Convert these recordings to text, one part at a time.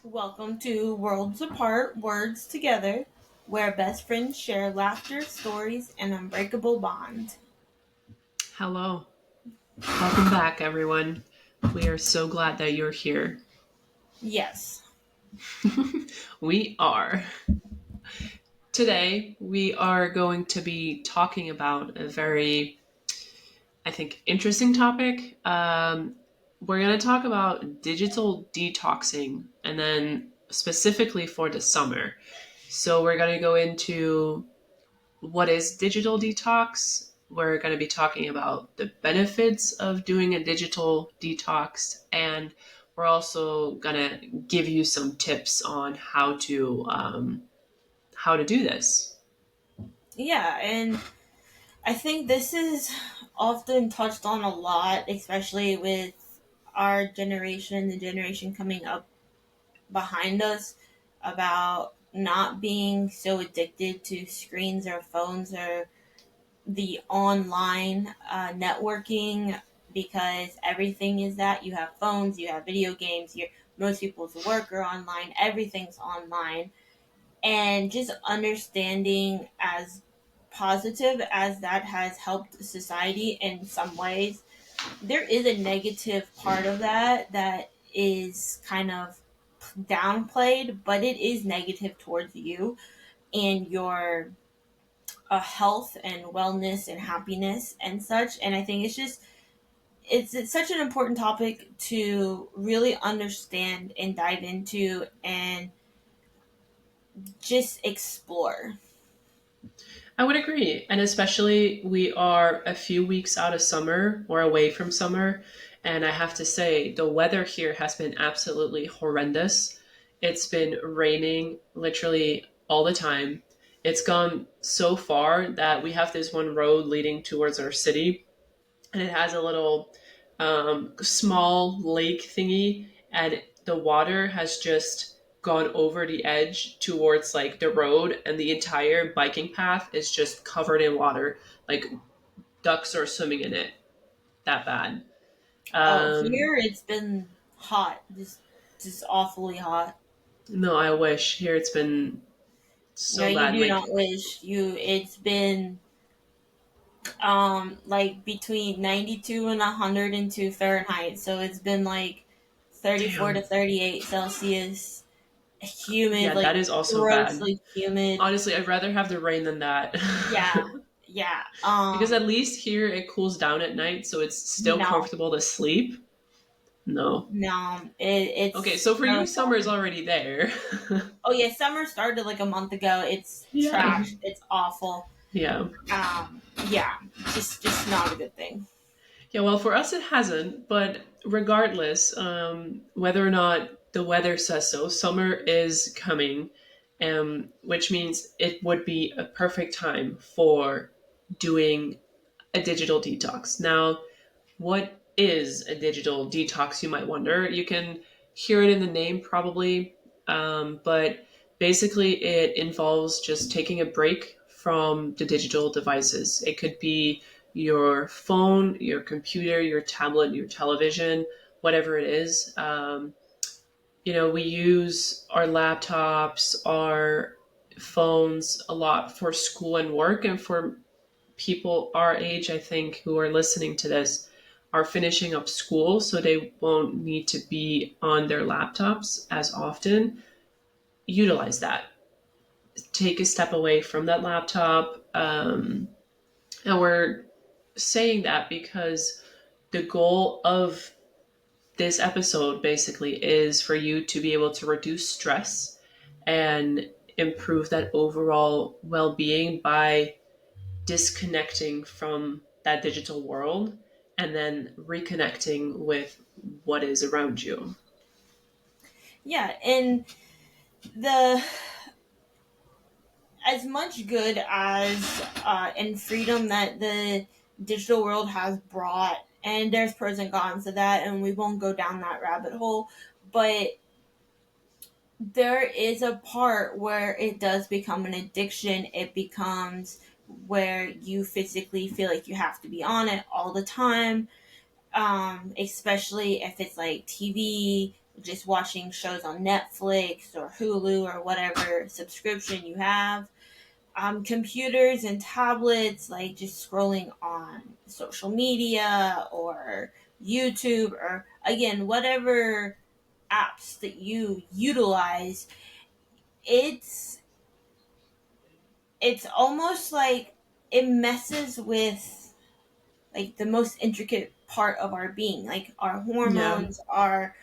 Welcome to Worlds Apart, Words Together, where best friends share laughter, stories, and unbreakable bond. Hello. Welcome back, everyone. We are so glad that you're here. Yes. We are. Today, we are going to be talking about a very, I think, interesting topic. We're going to talk about digital detoxing and then specifically for the summer. So, we're going to go into what is digital detox. We're going to be talking about the benefits of doing a digital detox, and we're also going to give you some tips on how to do this. Yeah, and I think this is often touched on a lot, especially with our generation, the generation coming up behind us, about not being so addicted to screens or phones or the online networking because everything is that you have phones, you have video games, most people's work are online, everything's online, and just understanding as positive as that has helped society in some ways, there is a negative part of that is kind of downplayed, but it is negative towards you and your health and wellness and happiness and such. And I think it's such an important topic to really understand and dive into and just explore. I would agree. And especially, we are a few weeks out of summer or away from summer. And I have to say, the weather here has been absolutely horrendous. It's been raining literally all the time. It's gone so far that we have this one road leading towards our city, and it has a little small lake thingy, and the water has just gone over the edge towards like the road, and the entire biking path is just covered in water. Like ducks are swimming in it. That bad. Oh, Um, here it's been hot, just awfully hot. no, I wish here it's been No, so you bad. do Like, not wish you. It's been like between 92 and 102 Fahrenheit, so it's been like 34 to damn. 38 Celsius, humid, Yeah, like that is also bad. grossly humid. Honestly, I'd rather have the rain than that. Yeah, yeah. Because at least here it cools down at night, so it's still No, comfortable to sleep. No. no, Okay, it's so for so you, summer is sad. already there. Oh yeah, summer started like a month ago. It's Yeah. trash. It's awful. Yeah. Yeah, just not a good thing. Yeah, well, for us, it hasn't, but regardless, whether or not the weather says so, summer is coming, which means it would be a perfect time for doing a digital detox. Now, what is a digital detox, you might wonder? You can hear it in the name probably, but basically it involves just taking a break from the digital devices. It could be your phone, your computer, your tablet, your television, whatever it is. We use our laptops, our phones a lot for school and work, and for people our age, I think, who are listening to this are finishing up school, so they won't need to be on their laptops as often. Utilize that. Take a step away from that laptop. And we're saying that because the goal of this episode basically is for you to be able to reduce stress and improve that overall well being by disconnecting from that digital world and then reconnecting with what is around you. Yeah, and the as much good as and freedom that the digital world has brought, and there's pros and cons to that, and we won't go down that rabbit hole, but there is a part where it does become an addiction. It becomes where you physically feel like you have to be on it all the time, especially if it's like TV, just watching shows on Netflix or Hulu or whatever subscription you have. Computers and tablets, like just scrolling on social media or YouTube, or again, whatever apps that you utilize, it's it's almost like it messes with like the most intricate part of our being, like our Yeah. hormones, our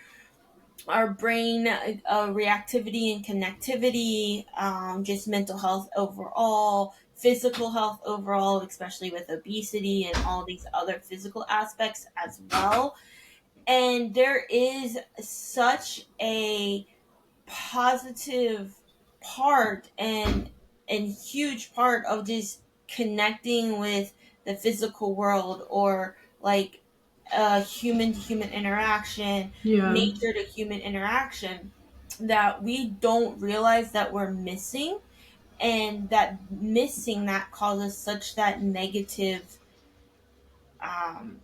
brain reactivity and connectivity, just mental health overall, physical health overall, especially with obesity and all these other physical aspects as well. And there is such a positive part and huge part of just connecting with the physical world, or like human to human interaction, Yeah. nature to human interaction, that we don't realize that we're missing, and that missing that causes such that negative um,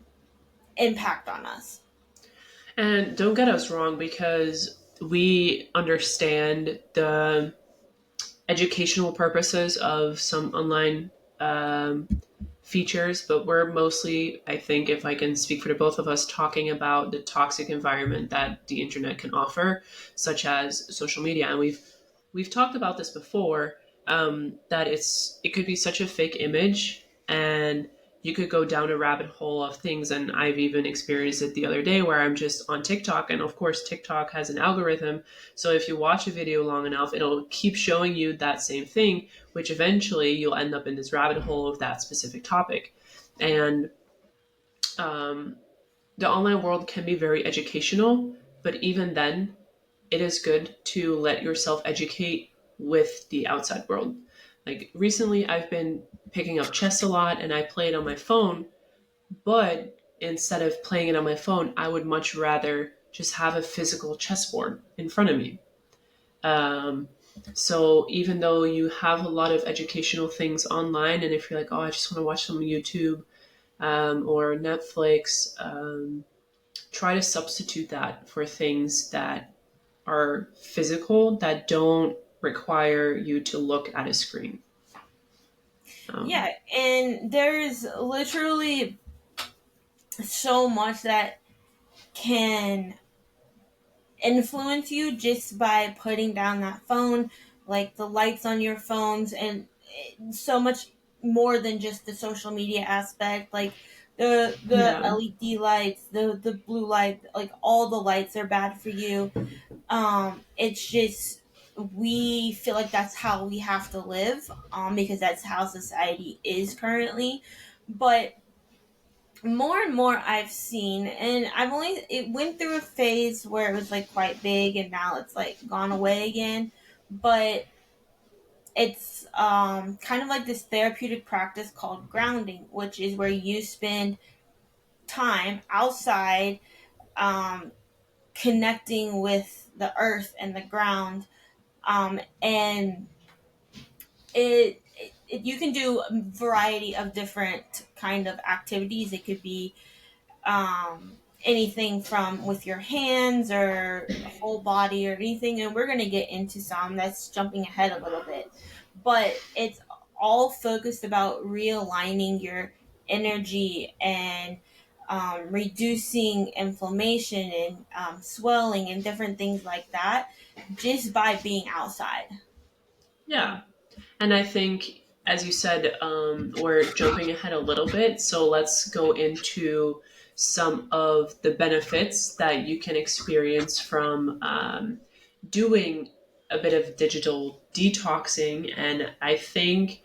impact on us. And don't get us wrong, because we understand the educational purposes of some online um, features, but we're mostly, I think, if I can speak for the both of us, talking about the toxic environment that the internet can offer, such as social media. And we've talked about this before, that it could be such a fake image, and you could go down a rabbit hole of things. And I've even experienced it the other day where I'm just on TikTok, and of course TikTok has an algorithm, so if you watch a video long enough, it'll keep showing you that same thing, which eventually you'll end up in this rabbit hole of that specific topic. And um, the online world can be very educational, but even then, it is good to let yourself educate with the outside world. Like recently, I've been picking up chess a lot, and I play it on my phone, but instead of playing it on my phone, I would much rather just have a physical chessboard in front of me. Um, so even though you have a lot of educational things online, and if you're like, oh, I just want to watch some YouTube or Netflix, try to substitute that for things that are physical, that don't require you to look at a screen. Yeah, Um, and there's literally so much that can influence you just by putting down that phone, like the lights on your phones, and so much more than just the social media aspect, like the yeah, LED lights, the blue light, like all the lights are bad for you. It's just we feel like that's how we have to live, because that's how society is currently. But more and more I've seen, and I've only it went through a phase where it was like quite big, and now it's like gone away again. But it's kind of like this therapeutic practice called grounding, which is where you spend time outside, um, connecting with the earth and the ground, and you can do a variety of different kind of activities. It could be anything from with your hands or whole body or anything. And we're going to get into some that's jumping ahead a little bit. But it's all focused about realigning your energy and reducing inflammation and swelling and different things like that, just by being outside. yeah. And I think, as you said, we're jumping ahead a little bit. So let's go into some of the benefits that you can experience from doing a bit of digital detoxing. And I think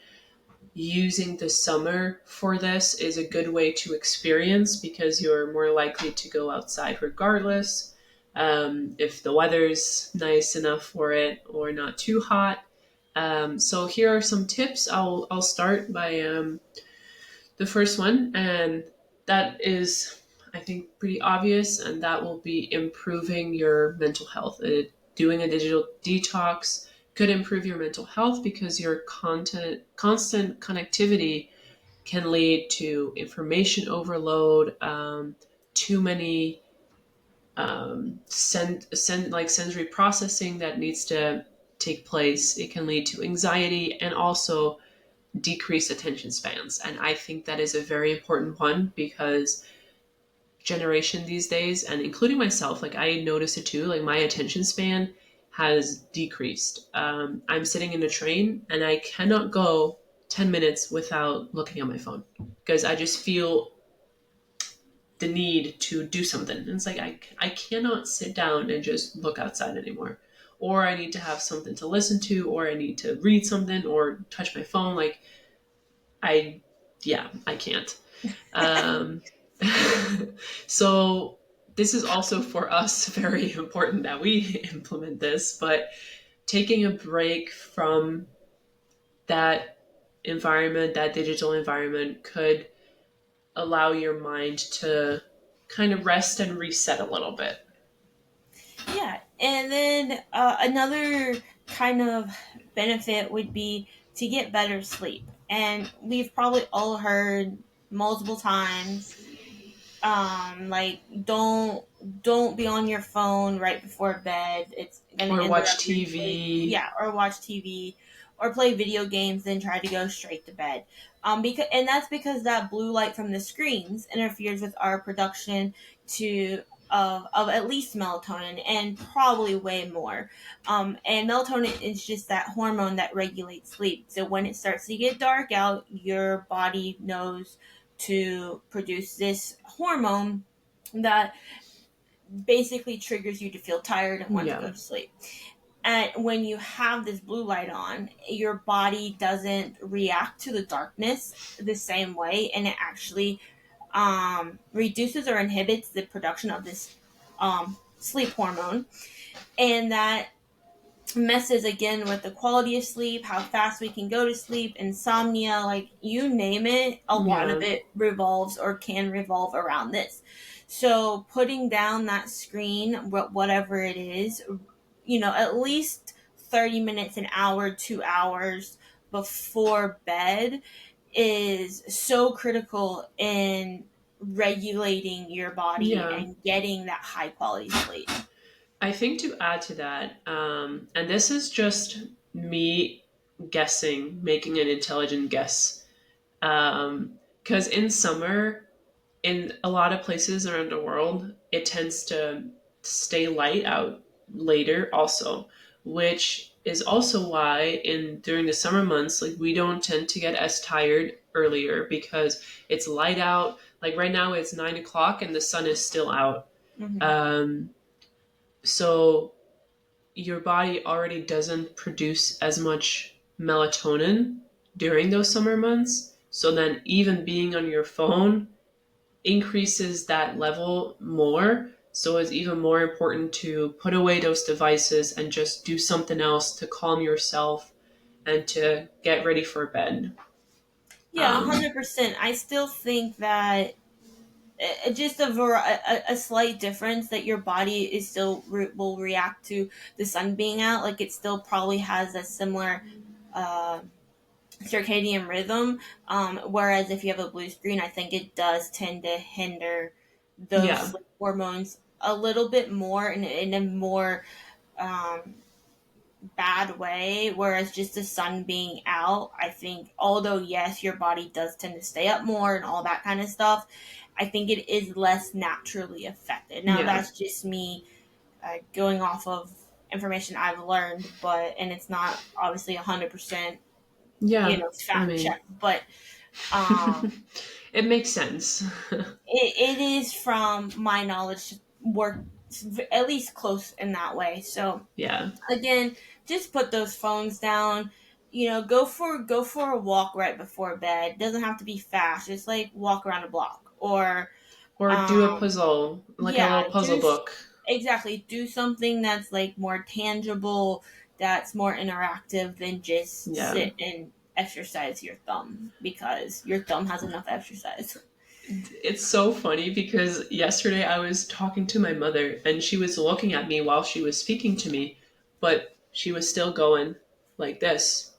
using the summer for this is a good way to experience, because you're more likely to go outside regardless, if the weather's nice enough for it or not too hot. So here are some tips. I'll start by the first one, and that is, I think, pretty obvious, and that will be improving your mental health. Doing a digital detox could improve your mental health, because your constant connectivity can lead to information overload, too many send like sensory processing that needs to take place. It can lead to anxiety and also decreased attention spans. And I think that is a very important one because generation these days, and including myself, like I notice it too, like my attention span has decreased. I'm sitting in a train and I cannot go 10 minutes without looking at my phone because I just feel the need to do something. And it's like I cannot sit down and just look outside anymore. Or I need to have something to listen to, or I need to read something, or touch my phone. Like I, yeah, I can't. Um, so this is also for us very important that we implement this. But taking a break from that environment, that digital environment, could allow your mind to kind of rest and reset a little bit. Yeah, and then another kind of benefit would be to get better sleep. And we've probably all heard multiple times, like don't be on your phone right before bed. It's gonna Or watch interrupt your sleep. TV. Yeah, or watch TV, or play video games, then try to go straight to bed. Because and that's because that blue light from the screens interferes with our production to of at least melatonin and probably way more. And melatonin is just that hormone that regulates sleep. So when it starts to get dark out, your body knows to produce this hormone that basically triggers you to feel tired and want to Yeah. go to sleep. And when you have this blue light on, your body doesn't react to the darkness the same way, and it actually reduces or inhibits the production of this sleep hormone. And that messes again with the quality of sleep, how fast we can go to sleep, insomnia, like you name it, a lot of Yeah. it revolves or can revolve around this. So putting down that screen, whatever it is, at least 30 minutes, an hour, 2 hours before bed is so critical in regulating your body Yeah. and getting that high quality sleep. I think to add to that, and this is just me guessing, making an intelligent guess. Because in summer, in a lot of places around the world, it tends to stay light out later also, which is also why in during the summer months, like we don't tend to get as tired earlier because it's light out. Like right now it's 9 o'clock and the sun is still out. Hmm. Um, so your body already doesn't produce as much melatonin during those summer months. So then even being on your phone increases that level more. So it's even more important to put away those devices and just do something else to calm yourself and to get ready for bed. Yeah, Um, 100%. I still think that just a slight difference that your body is still will react to the sun being out. Like it still probably has a similar uh, circadian rhythm. Whereas if you have a blue screen, I think it does tend to hinder those yeah, sleep hormones a little bit more in a more um, bad way, whereas just the sun being out, I think, although yes, your body does tend to stay up more and all that kind of stuff, I think it is less naturally affected. Now, yeah, that's just me going off of information I've learned, but, and it's not obviously 100%, yeah. I fact mean, check, but um, it makes sense. it is from my knowledge, work at least close in that way. So, Yeah. again, just put those phones down. Go for a walk right before bed. Doesn't have to be fast. Just like walk around a block, or Or do a um, puzzle, like a yeah, little puzzle book. exactly do something that's like more tangible, that's more interactive than just Yeah. sit and exercise your thumb because your thumb has enough exercise. It's so funny because yesterday I was talking to my mother and she was looking at me while she was speaking to me, but she was still going like this.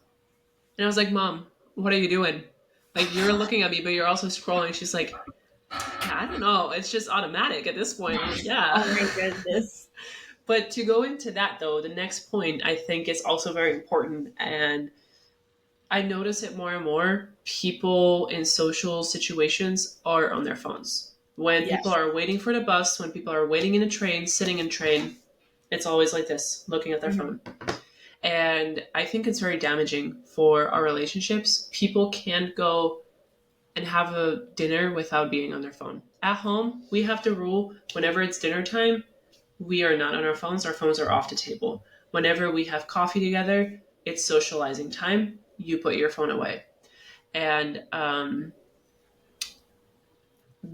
And I was like, Mom, what are you doing? Like, you're looking at me, but you're also scrolling. She's like, yeah, I don't know. It's just automatic at this point. I'm like, yeah. Oh my goodness. But to go into that though, the next point I think is also very important, and I notice it more and more. People in social situations are on their phones. When people Yes. are waiting for the bus, when people are waiting in a train, sitting in train, it's always like this, looking at their Hmm. phone. And I think it's very damaging for our relationships. People can't go and have a dinner without being on their phone. At home, we have the rule whenever it's dinner time, we are not on our phones are off the table. Whenever we have coffee together, it's socializing time, you put your phone away. And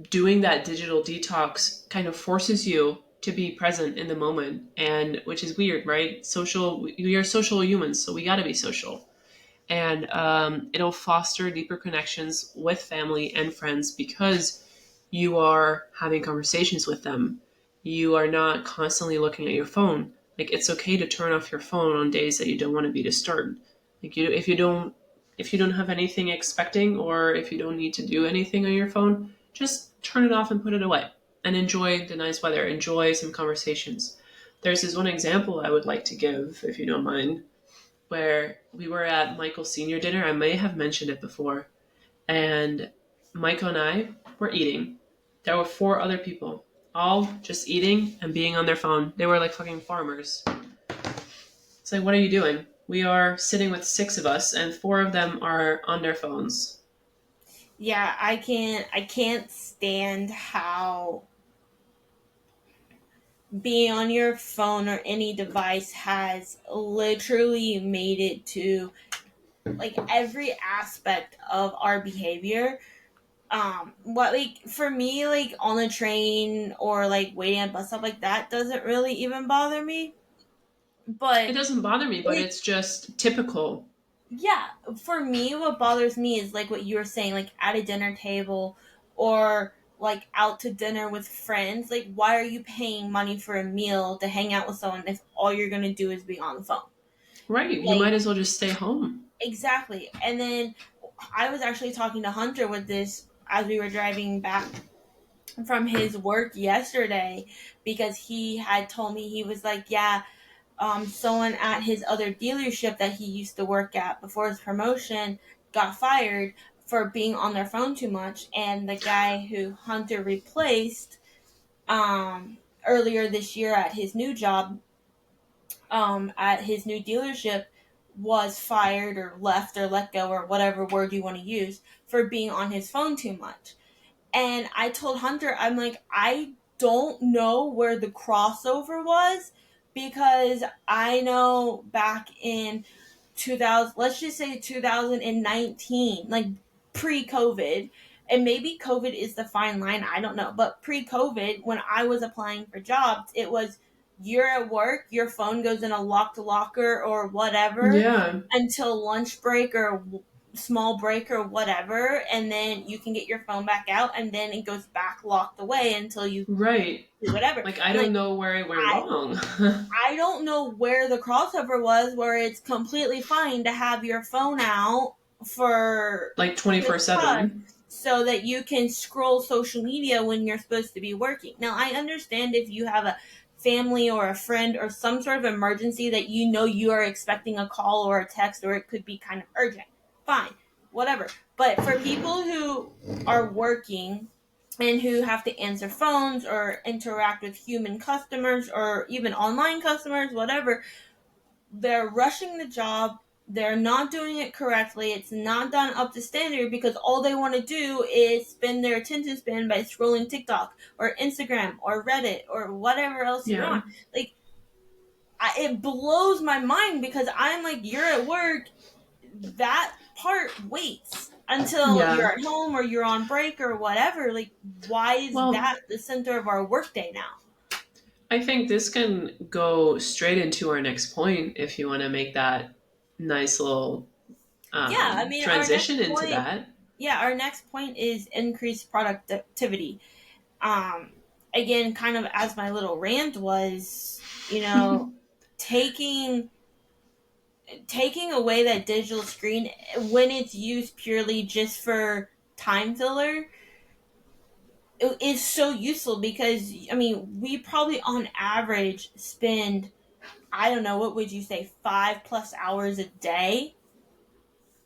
doing that digital detox kind of forces you to be present in the moment, and which is weird, right? We are social humans, so we got to be social. And it'll foster deeper connections with family and friends because you are having conversations with them. You are not constantly looking at your phone. Like, it's okay to turn off your phone on days that you don't want to be disturbed. Like, if you don't have anything expecting, or if you don't need to do anything on your phone, just turn it off and put it away and enjoy the nice weather. Enjoy some conversations. There's this one example I would like to give, if you don't mind, where we were at Michael's senior dinner. I may have mentioned it before. And Michael and I were eating. There were four other people, all just eating and being on their phone. They were like fucking farmers. It's like, what are you doing? We are sitting with six of us, and four of them are on their phones. Yeah, I can't stand how being on your phone or any device has literally made it to like every aspect of our behavior. What, like, for me, like on the train or like waiting at bus stop, like that doesn't really even bother me. It But doesn't bother me, but it, it's just typical. yeah, for me, what bothers me is like what you were saying, like at a dinner table or like out to dinner with friends. Like, why are you paying money for a meal to hang out with someone if all you're gonna do is be on the phone? Right. You Like, might as well just stay home. exactly. And then I was actually talking to Hunter with this as we were driving back from his work yesterday, because he had told me, he was like, yeah, someone at his other dealership that he used to work at before his promotion got fired for being on their phone too much, and the guy who Hunter replaced earlier this year at his new job, at his new dealership, was fired or left or let go or whatever word you want to use for being on his phone too much. And I told Hunter, I'm like, I don't know where the crossover was, because I know back in 2000, let's just say 2019, like pre-COVID, and maybe COVID is the fine line, I don't know, but pre-COVID, when I was applying for jobs, it was, you're at work, your phone goes in a locked locker or whatever Yeah. until lunch break or small break or whatever, and then you can get your phone back out, and then it goes back locked away until you Right. do whatever. Like, I I'm don't like, know where it went I wrong. I don't know where the crossover was, where it's completely fine to have your phone out for Like just cause, 24/7. so that you can scroll social media when you're supposed to be working. Now, I understand if you have a family or a friend or some sort of emergency that you know you are expecting a call or a text, or it could be kind of urgent. Fine, whatever. But for people who are working and who have to answer phones or interact with human customers or even online customers, whatever, they're rushing the job. They're not doing it correctly. It's not done up to standard because all they want to do is spend their attention span by scrolling TikTok or Instagram or Reddit or whatever else you're Yeah. on. Like, it blows my mind because I'm like, you're at work, that part waits until Yeah. you're at home or you're on break or whatever. Like, why is Well, that the center of our workday now? I think this can go straight into our next point if you want to make that nice little Yeah, I mean, our next transition into point. that. Yeah, our next point is increased productivity. Um, Again, kind of as my little rant was, taking taking away that digital screen when it's used purely just for time filler, is so useful because I mean we probably on average spend, I don't know, what would you say, 5+ hours a day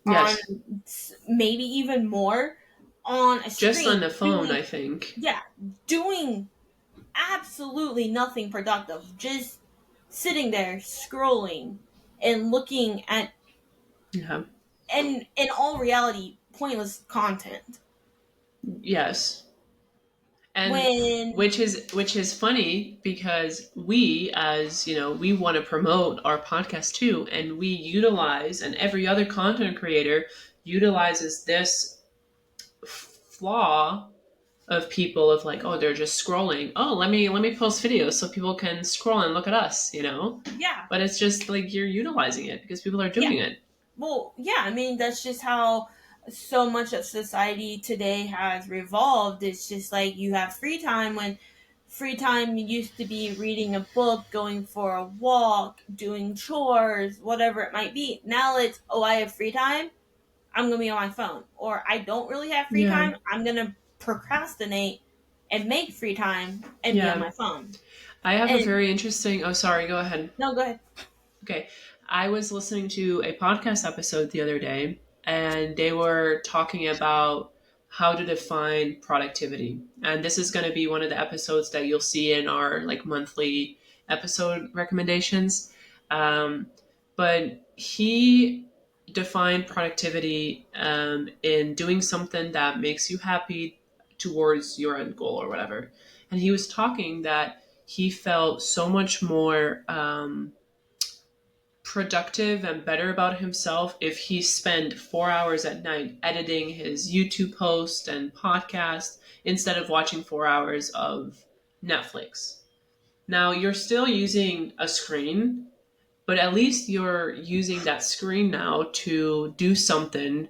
on, Yes. maybe even more, on a Just on screen the phone, doing, I think. yeah, doing absolutely nothing productive, just sitting there scrolling and looking at, Yeah. and in all reality, pointless content. Yes. And When, which is funny because we, as you know, we want to promote our podcast too, and we utilize, and every other content creator utilizes this flaw of people of like, oh, they're just scrolling, oh, let me post videos so people can scroll and look at us, yeah, but it's just like you're utilizing it because people are yeah, doing it. well, yeah, I mean, that's just how so much of society today has revolved. It's just like you have free time, when free time used to be reading a book, going for a walk, doing chores, whatever it might be. Now it's, oh, I have free time, I'm going to be on my phone. Or I don't really have free Yeah. time, I'm going to procrastinate and make free time and be on Yeah. my phone. I have a And very interesting, oh, sorry, go ahead. no, go ahead. Okay. I was listening to a podcast episode the other day, and they were talking about how to define productivity. And this is going to be one of the episodes that you'll see in our like monthly episode recommendations. Um, but he defined productivity in doing something that makes you happy towards your end goal or whatever. And he was talking that he felt so much more productive and better about himself if he spent 4 hours at night editing his YouTube post and podcast instead of watching 4 hours of Netflix. Now, you're still using a screen, but at least you're using that screen now to do something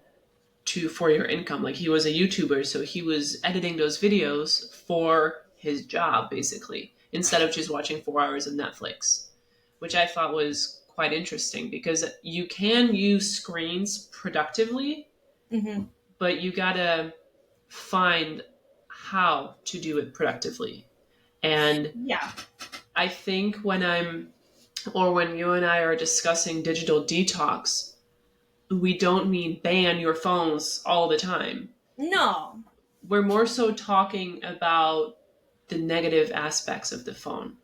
to for your income. Like he was a YouTuber, so he was editing those videos for his job basically, instead of just watching 4 hours of Netflix, which I thought was quite interesting because you can use screens productively, Hmm. but you gotta find how to do it productively. And Yeah. I think when you and I are discussing digital detox, we don't mean ban your phones all the time. No. We're more so talking about the negative aspects of the phone.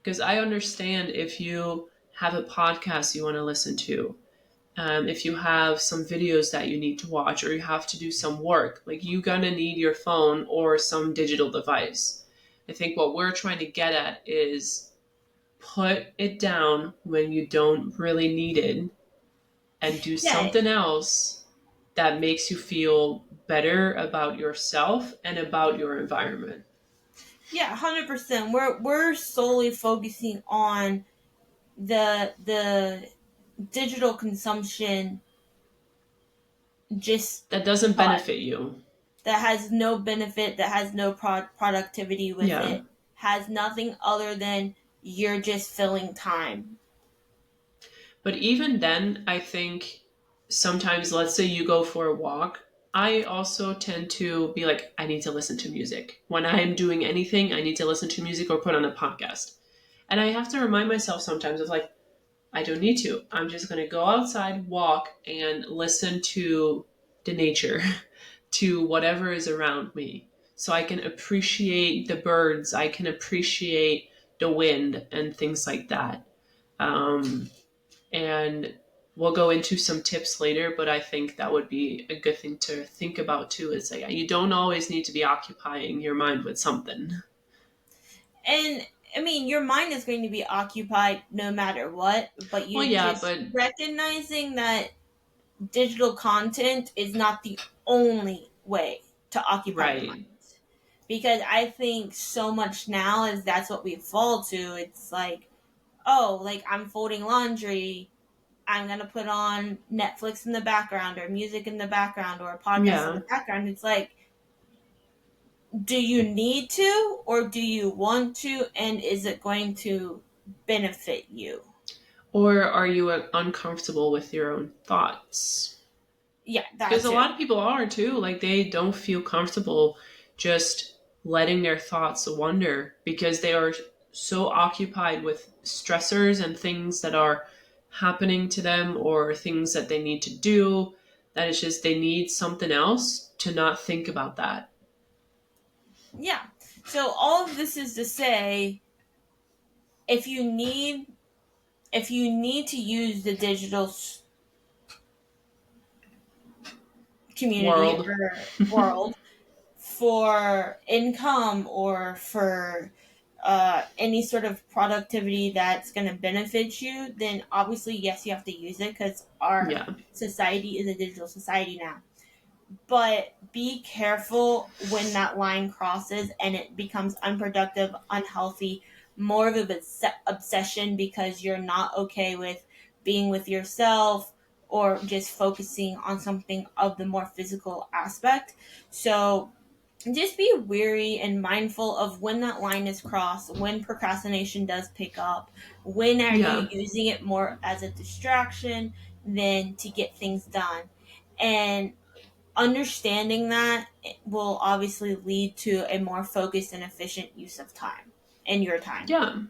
Because I understand if you have a podcast you want to listen to, if you have some videos that you need to watch, or you have to do some work, like you're gonna need your phone or some digital device. I think what we're trying to get at is put it down when you don't really need it and do Yeah. something else that makes you feel better about yourself and about your environment. Yeah, 100%. We're solely focusing on the digital consumption, just That doesn't thought, benefit you. that has no benefit, that has no productivity with Yeah. it, has nothing other than you're just filling time. But even then, I think sometimes, let's say you go for a walk, I also tend to be like, I need to listen to music. When I'm doing anything, I need to listen to music or put on a podcast. And I have to remind myself sometimes of like, I don't need to. I'm just going to go outside, walk, and listen to the nature, to whatever is around me. So I can appreciate the birds, I can appreciate the wind and things like that. Um, and we'll go into some tips later, but I think that would be a good thing to think about too. Is like you don't always need to be occupying your mind with something. And I mean, your mind is going to be occupied no matter what, but Well, you yeah, just but recognizing that digital content is not the only way to occupy your mind. right. Because I think so much now is that's what we fall to. It's like, oh, like I'm folding laundry, I'm gonna put on Netflix in the background, or music in the background, or a podcast in the Yeah. background. It's like, do you need to, or do you want to, and is it going to benefit you? Or are you uncomfortable with your own thoughts? Yeah, that Because a too. lot of people are too. Like they don't feel comfortable just. letting their thoughts wander because they are so occupied with stressors and things that are happening to them or things that they need to do that it's just they need something else to not think about that. Yeah. So all of this is to say, if you need if you need to use the digital community World. or world for income or for any sort of productivity that's going to benefit you, then obviously, yes, you have to use it because our Yeah. society is a digital society now. But be careful when that line crosses and it becomes unproductive, unhealthy, more of an obsession because you're not okay with being with yourself or just focusing on something of the more physical aspect. So just be wary and mindful of when that line is crossed, when procrastination does pick up, when are you Yeah. using it more as a distraction than to get things done. And understanding that will obviously lead to a more focused and efficient use of time and your time. Yeah.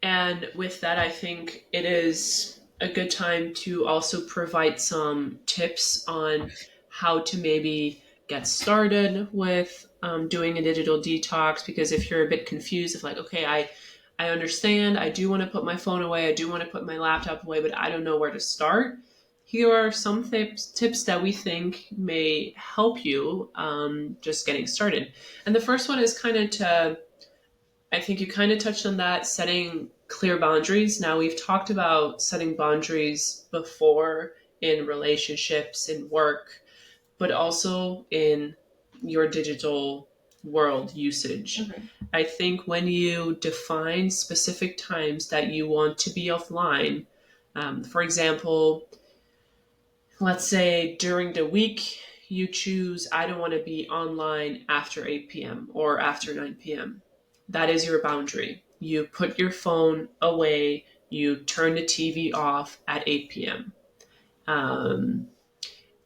And with that, I think it is a good time to also provide some tips on how to maybe get started with doing a digital detox. Because if you're a bit confused, if like, okay, I understand, I do want to put my phone away, I do want to put my laptop away, but I don't know where to start. Here are some tips that we think may help you just getting started. And the first one is kind of to I think you kind of touched on that, setting clear boundaries. Now, we've talked about setting boundaries before in relationships, in work, but also in your digital world usage. Mhm. I think when you define specific times that you want to be offline, for example, let's say during the week, you choose, I don't want to be online after 8 p.m. or after 9 p.m. That is your boundary. You put your phone away, you turn the TV off at 8 p.m. Um,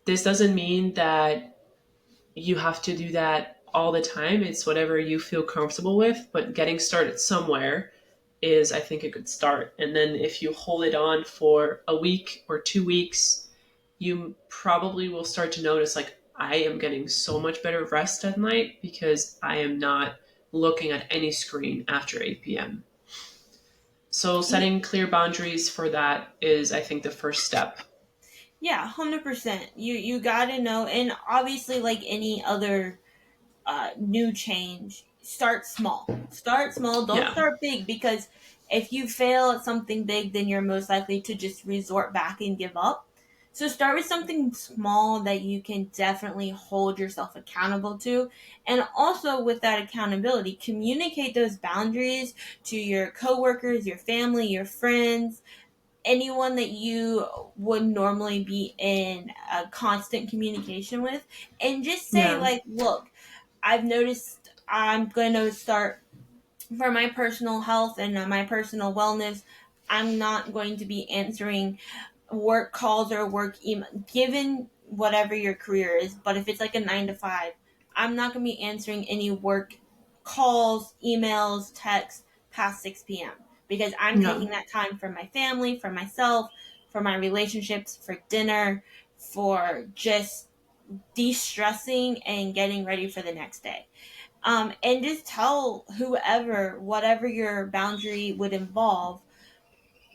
this doesn't mean that you have to do that all the time. It's whatever you feel comfortable with, but getting started somewhere is, I think, a good start. And then if you hold it on for a week or 2 weeks, you probably will start to notice like I am getting so much better rest at night because I am not looking at any screen after 8 p.m. So setting clear boundaries for that is I think the first step. Yeah, 100%. You got to know, and obviously, like any other new change, start small. Start small. Don't Yeah. start big because if you fail at something big, then you're most likely to just resort back and give up. So start with something small that you can definitely hold yourself accountable to. And also with that accountability, communicate those boundaries to your coworkers, your family, your friends, anyone that you would normally be in a constant communication with, and just say Yeah. like, look, I've noticed I'm going to start for my personal health and my personal wellness. I'm not going to be answering work calls or work email, given whatever your career is. But if it's like a 9 to 5, I'm not going to be answering any work calls, emails, texts past 6 p.m. because I'm Yeah. taking that time for my family, for myself, for my relationships, for dinner, for just de stressing and getting ready for the next day. And just tell whoever, whatever your boundary would involve,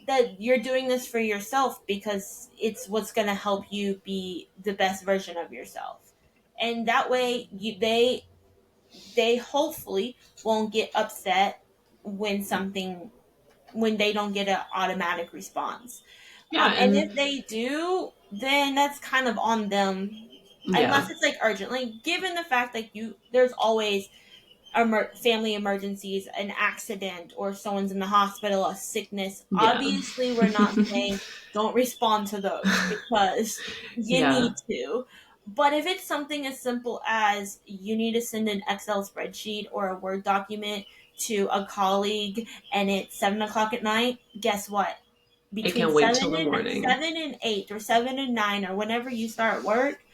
that you're doing this for yourself because it's what's going to help you be the best version of yourself. And that way, they hopefully won't get upset when something when they don't get an automatic response. Yeah. And if And they do, then that's kind of on them, yeah. unless it's like urgent. Like given the fact that there's always family emergencies, an accident, or someone's in the hospital, a sickness. Yeah. Obviously, we're not saying don't respond to those because you Yeah. need to. But if it's something as simple as you need to send an Excel spreadsheet or a Word document to a colleague and it's 7 o'clock at night, guess what? It Between can wait till the morning. 7 and 8 or 7 and 9 or whenever you start work,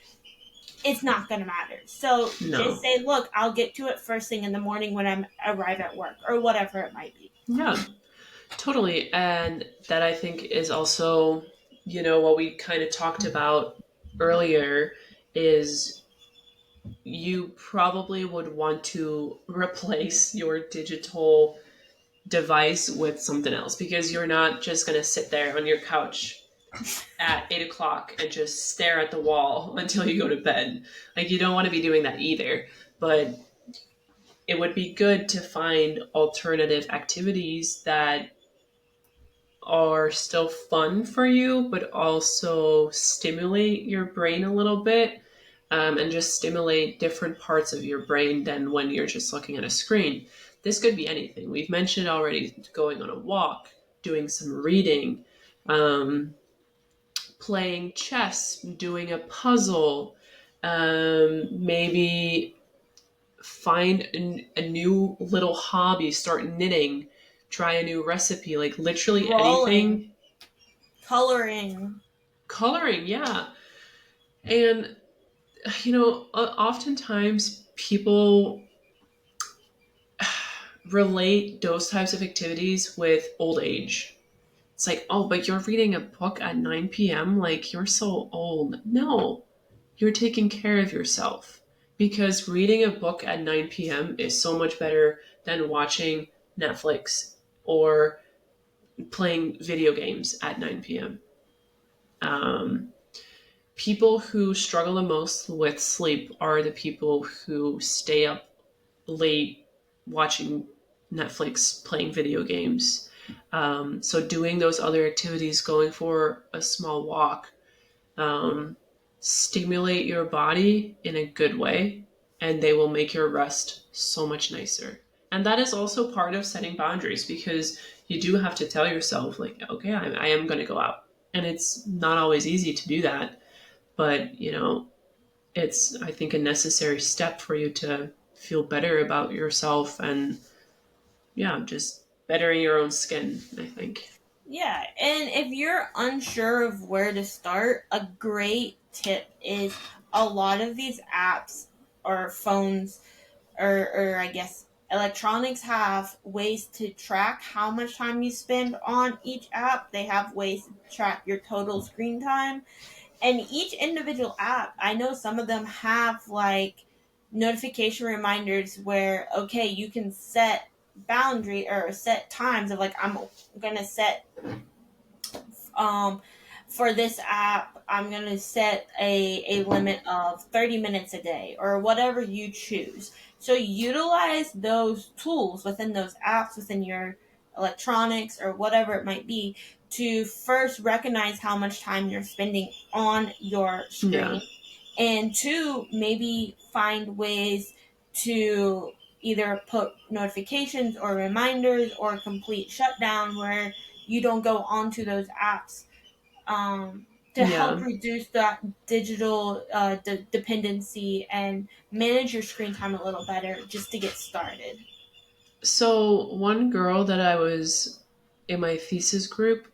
it's not going to matter. So just No. say, look, I'll get to it first thing in the morning when I arrive at work or whatever it might be. Yeah, totally. And that I think is also, what we kind of talked about earlier is you probably would want to replace your digital device with something else because you're not just going to sit there on your couch at 8 o'clock and just stare at the wall until you go to bed. Like, you don't want to be doing that either. But it would be good to find alternative activities that are still fun for you, but also stimulate your brain a little bit, and just stimulate different parts of your brain than when you're just looking at a screen. This could be anything. We've mentioned already going on a walk, doing some reading, um, playing chess, doing a puzzle, maybe find a new little hobby, start knitting, try a new recipe, like literally Drawing, anything. coloring. Coloring, yeah. And, oftentimes people relate those types of activities with old age. It's like, oh, but you're reading a book at 9 p.m., like you're so old. No, you're taking care of yourself because reading a book at 9 p.m. is so much better than watching Netflix or playing video games at 9 p.m. Um, People who struggle the most with sleep are the people who stay up late watching Netflix, playing video games. So, doing those other activities, going for a small walk, um, stimulate your body in a good way, and they will make your rest so much nicer. And that is also part of setting boundaries because you do have to tell yourself, like, okay, I am going to go out. And it's not always easy to do that, but it's, I think, a necessary step for you to feel better about yourself and, yeah, just bettering your own skin, I think. Yeah, and if you're unsure of where to start, a great tip is a lot of these apps or phones or I guess electronics have ways to track how much time you spend on each app. They have ways to track your total screen time. And each individual app, I know some of them have like notification reminders where, okay, you can set boundary or set times of like, I'm going to set um, for this app, I'm going to set a limit of 30 minutes a day or whatever you choose. So utilize those tools within those apps, within your electronics or whatever it might be, to first recognize how much time you're spending on your Yeah. screen, and two, maybe find ways to either put notifications or reminders or complete shutdown where you don't go onto those apps, to help Yeah. reduce that digital dependency and manage your screen time a little better just to get started. So, one girl that I was in my thesis group,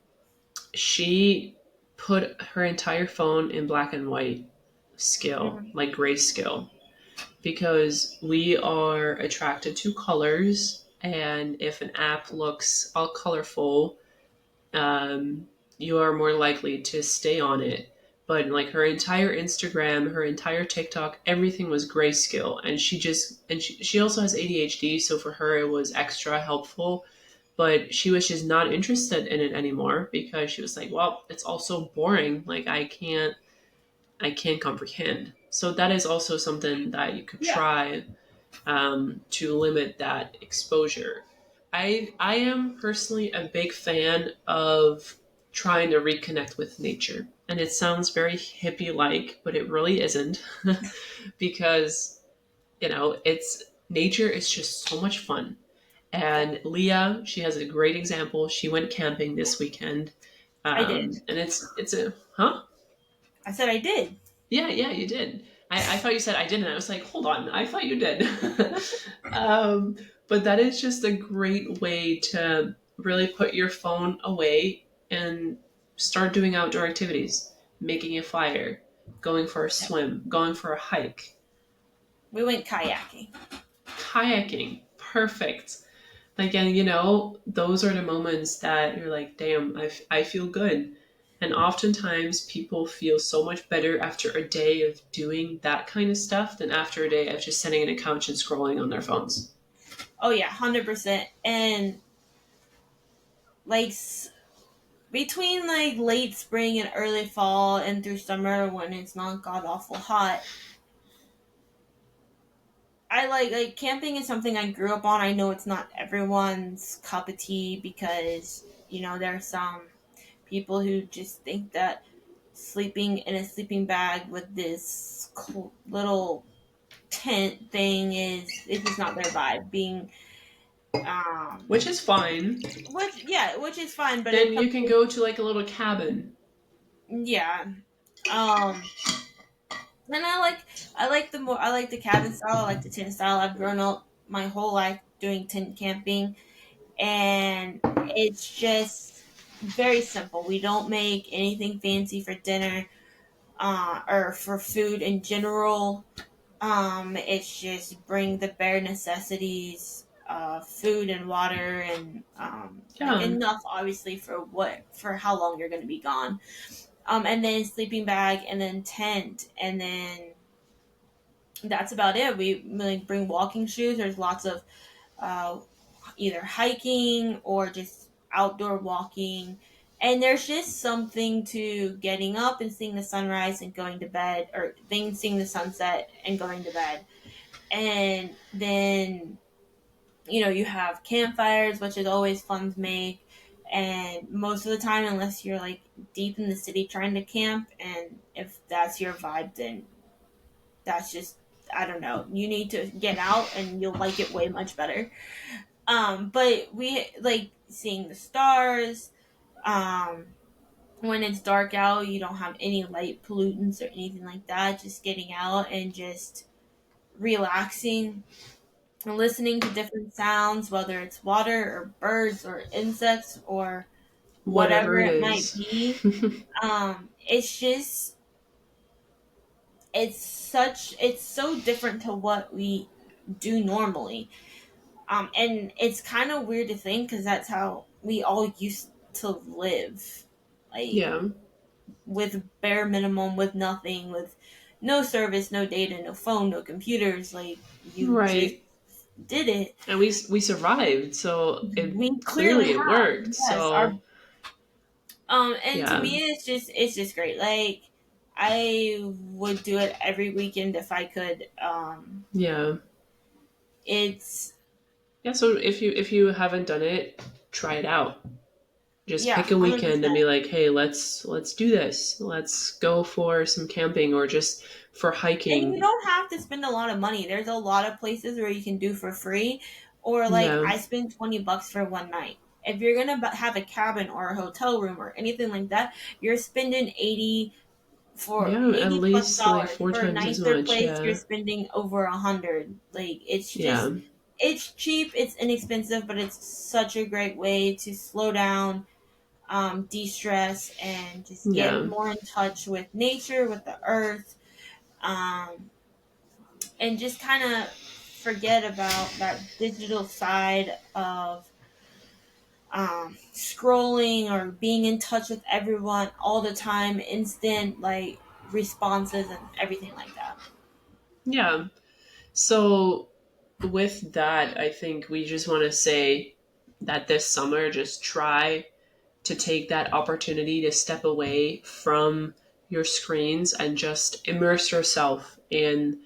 she put her entire phone in black and white scale, Mhm. like grayscale, because we are attracted to colors. And if an app looks all colorful, um, you are more likely to stay on it. But like her entire Instagram, her entire TikTok, everything was grayscale, and she also has ADHD, so for her it was extra helpful. But she was just not interested in it anymore because she was like, "Well, it's also boring. Like I can't comprehend." So that is also something that you could Yeah. try, to limit that exposure. I am personally a big fan of trying to reconnect with nature. And it sounds very hippie like, but it really isn't because, it's nature is just so much fun. Yep. And Leah, she has a great example. She went camping this weekend. I did. And it's a, huh? I said I did. Yeah, yeah, you did. I thought you said I didn't. I was like, hold on, I thought you did. But that is just a great way to really put your phone away and start doing outdoor activities, making a fire, going for a Yeah. swim, going for a hike, We went kayaking. kayaking. Perfect. Again, those are the moments that you're like, damn, I feel good. And oftentimes people feel so much better after a day of doing that kind of stuff than after a day of just sitting on a couch and scrolling on their phones. Oh yeah, 100%. And like between like late spring and early fall and through summer when it's not god awful hot, I like camping is something I grew up on. I know it's not everyone's cup of tea because there are some people who just think that sleeping in a sleeping bag with this little tent thing is it's just not their vibe. Being Which is fine. which is fine, but Then it's you can something. go to like a little cabin. Yeah. Um and I like the cabin style, I like the tent style. I've grown up my whole life doing tent camping, and it's just very simple. We don't make anything fancy for dinner, or for food in general. It's just bring the bare necessities, food and water, and like Yeah, enough, obviously, for how long you're going to be gone. And then sleeping bag, and then tent, and then that's about it. We like bring walking shoes. There's lots of uh, either hiking or just outdoor walking. And there's just something to getting up and seeing the sunrise and going to bed, or then seeing the sunset and going to bed. And then, you have campfires, which is always fun to make. And most of the time, unless you're like deep in the city trying to camp, and if that's your vibe, then that's just, I don't know. You need to get out and you'll like it way much better. But we like seeing the stars. Um, when it's dark out, you don't have any light pollutants or anything like that. Just getting out and just relaxing and listening to different sounds, whether it's water or birds or insects or whatever whatever it it might is. be. It's just it's so different to what we do normally. And it's kind of weird to think because that's how we all used to live, like Yeah, with bare minimum, with nothing, with no service, no data, no phone, no computers. Like you just right. did it. And we survived, so it We clearly clearly it have, worked. yes. Our So and to yeah, me, it's just great. Like I would do it every weekend if I could. yeah, It's yeah. So if you haven't done it, try it out. Just Yeah, pick a 100%. weekend and be like, hey, let's do this. Let's go for some camping or just for And you hiking. don't have to spend a lot of money. There's a lot of places where you can do for free, or like Yeah, I spent $20 for one night. If you're gonna have a cabin or a hotel room or anything like that, you're spending 80 for yeah. At 80 plus least like dollars four for a times as nicer much. place. You're Yeah, spending over 100. Like yeah, it's cheap, it's inexpensive, but it's such a great way to slow down, de-stress, and just get yeah, more in touch with nature, with the earth. Um, and just kind of forget about that digital side of scrolling or being in touch with everyone all the time, instant like responses and everything like that. yeah. So with that, I think we just want to say that this summer, just try to take that opportunity to step away from your screens and just immerse yourself in,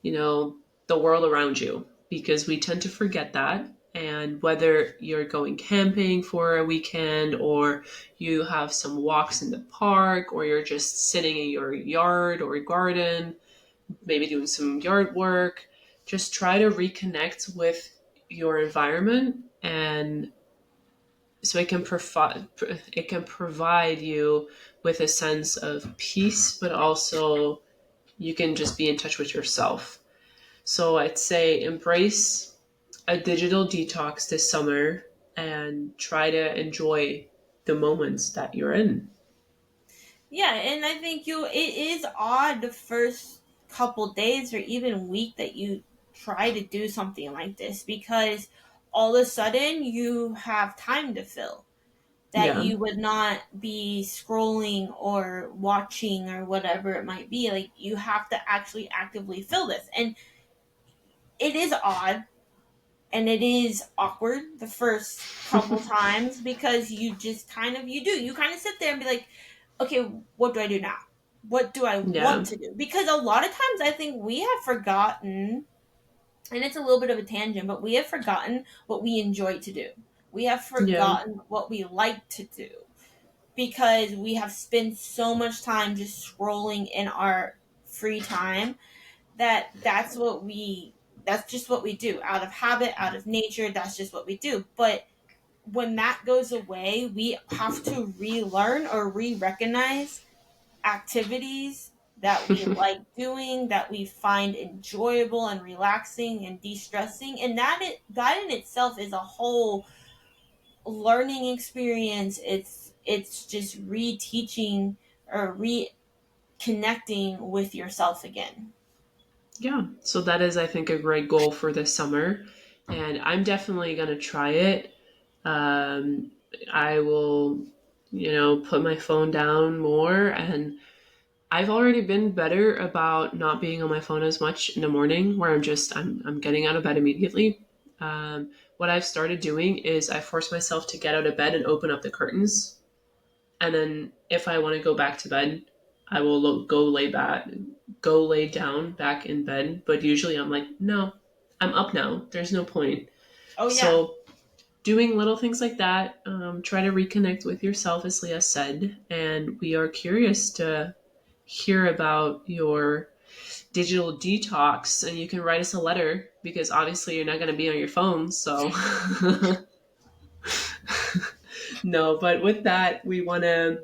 you know, the world around you because we tend to forget that. And whether you're going camping for a weekend or you have some walks in the park or you're just sitting in your yard or garden, maybe doing some yard work, just try to reconnect with your environment and so it can provide you with a sense of peace, but also you can just be in touch with yourself. So I'd say embrace a digital detox this summer and try to enjoy the moments that you're in. Yeah, and I think it is odd the first couple days or even week that you try to do something like this, because all of a sudden you have time to fill that Yeah, you would not be scrolling or watching or whatever it might be. Like, you have to actually actively fill this. And it is odd and it is awkward the first couple times, because you just kind of you kind of sit there and be like, okay, what do I do now? What do I want yeah, to do? Because a lot of times I think we have forgotten, and it's a little bit of a tangent, but we have forgotten what we enjoy to do. We have yeah, forgotten what we like to do, because we have spent so much time just scrolling in our free time, that that's just what we do out of habit, out of nature. That's just what we do. But when that goes away, we have to relearn or re-recognize activities that we like doing, that we find enjoyable and relaxing and de-stressing, and that in itself is a whole learning experience. It's just reteaching or reconnecting with yourself again. yeah. So that is, I think, a great goal for this summer, and I'm definitely gonna try it. Um, I will, put my phone down more, and I've already been better about not being on my phone as much in the morning, where I'm getting out of bed immediately. What I've started doing is I force myself to get out of bed and open up the curtains, and then if I want to go back to bed, I will go lay down back in bed. But usually I'm like, no, I'm up now. There's no point. Oh yeah. So doing little things like that, try to reconnect with yourself, as Leah said, and we are curious to hear about your digital detox, and you can write us a letter because obviously you're not going to be on your phone. So no, but with that, we want to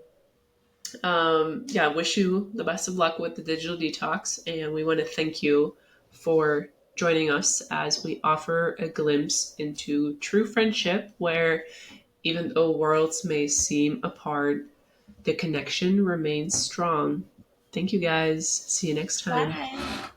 yeah, wish you the best of luck with the digital detox, and we want to thank you for joining us as we offer a glimpse into true friendship, where even though worlds may seem apart, the connection remains strong. Thank you guys. See you next time. Bye.